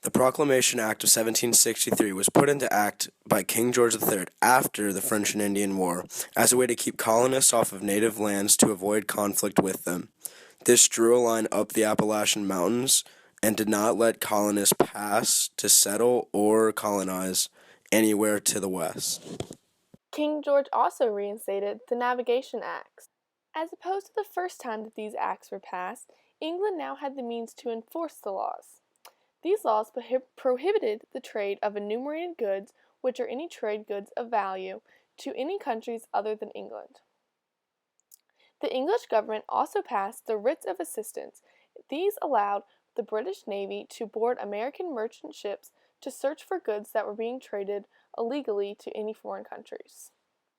The Proclamation Act of 1763 was put into act by King George III after the French and Indian War as a way to keep colonists off of native lands to avoid conflict with them. This drew a line up the Appalachian Mountains and did not let colonists pass to settle or colonize anywhere to the west. King George also reinstated the Navigation Acts. As opposed to the first time that these acts were passed, England now had the means to enforce the laws. These laws prohibited the trade of enumerated goods, which are any trade goods of value, to any countries other than England. The English government also passed the Writs of Assistance. These allowed the British Navy to board American merchant ships to search for goods that were being traded illegally to any foreign countries.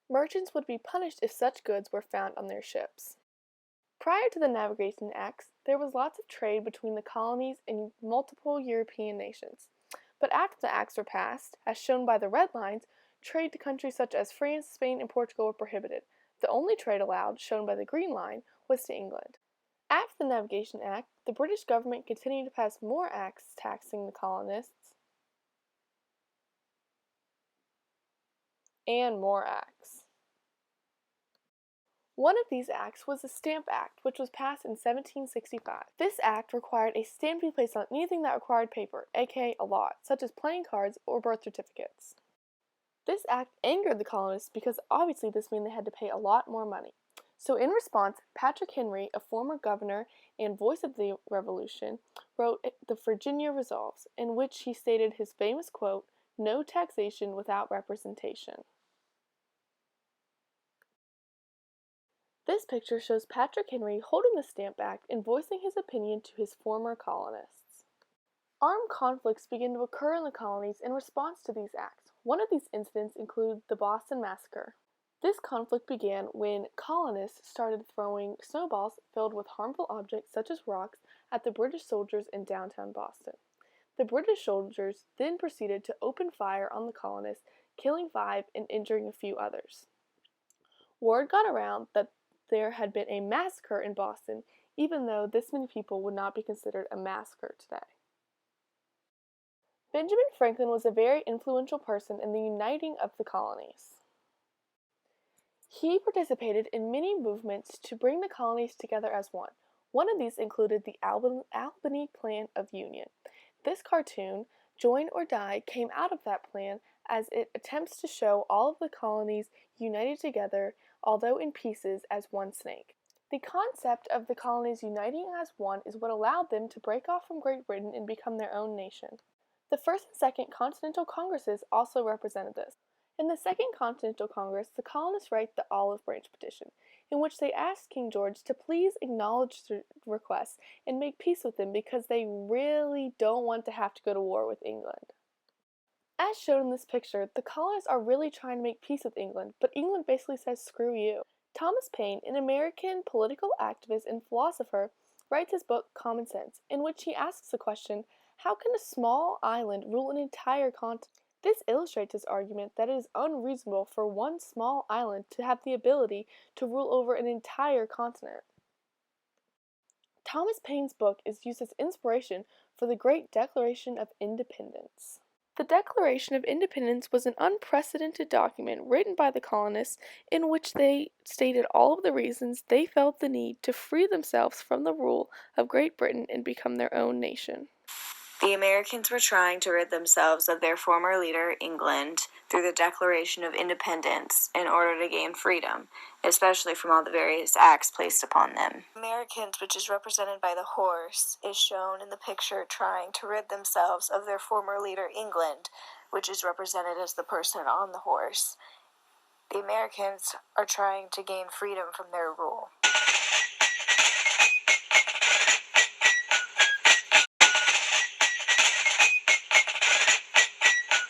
Merchants would be punished if such goods were found on their ships. Prior to the Navigation Acts, there was lots of trade between the colonies and multiple European nations. But after the acts were passed, as shown by the red lines, trade to countries such as France, Spain, and Portugal were prohibited. The only trade allowed, shown by the green line, was to England. After the Navigation Act, the British government continued to pass more acts taxing the colonists, and more acts. One of these acts was the Stamp Act, which was passed in 1765. This act required a stamp to be placed on anything that required paper, aka a lot, such as playing cards or birth certificates. This act angered the colonists because obviously this meant they had to pay a lot more money. So in response, Patrick Henry, a former governor and voice of the Revolution, wrote the Virginia Resolves, in which he stated his famous quote, "No taxation without representation." This picture shows Patrick Henry holding the Stamp Act and voicing his opinion to his former colonists. Armed conflicts began to occur in the colonies in response to these acts. One of these incidents included the Boston Massacre. This conflict began when colonists started throwing snowballs filled with harmful objects such as rocks at the British soldiers in downtown Boston. The British soldiers then proceeded to open fire on the colonists, killing 5 and injuring a few others. Word got around that there had been a massacre in Boston, even though this many people would not be considered a massacre today. Benjamin Franklin was a very influential person in the uniting of the colonies. He participated in many movements to bring the colonies together as one. One of these included the Albany Plan of Union. This cartoon, Join or Die, came out of that plan as it attempts to show all of the colonies united together, although in pieces, as one snake. The concept of the colonies uniting as one is what allowed them to break off from Great Britain and become their own nation. The First and Second Continental Congresses also represented this. In the Second Continental Congress, the colonists write the Olive Branch Petition, in which they asked King George to please acknowledge the requests and make peace with them because they really don't want to have to go to war with England. As shown in this picture, the colonists are really trying to make peace with England, but England basically says screw you. Thomas Paine, an American political activist and philosopher, writes his book Common Sense, in which he asks the question, how can a small island rule an entire continent? This illustrates his argument that it is unreasonable for one small island to have the ability to rule over an entire continent. Thomas Paine's book is used as inspiration for the Great Declaration of Independence. The Declaration of Independence was an unprecedented document written by the colonists in which they stated all of the reasons they felt the need to free themselves from the rule of Great Britain and become their own nation. The Americans were trying to rid themselves of their former leader, England, through the Declaration of Independence in order to gain freedom, especially from all the various acts placed upon them. Americans, which is represented by the horse, is shown in the picture trying to rid themselves of their former leader, England, which is represented as the person on the horse. The Americans are trying to gain freedom from their rule.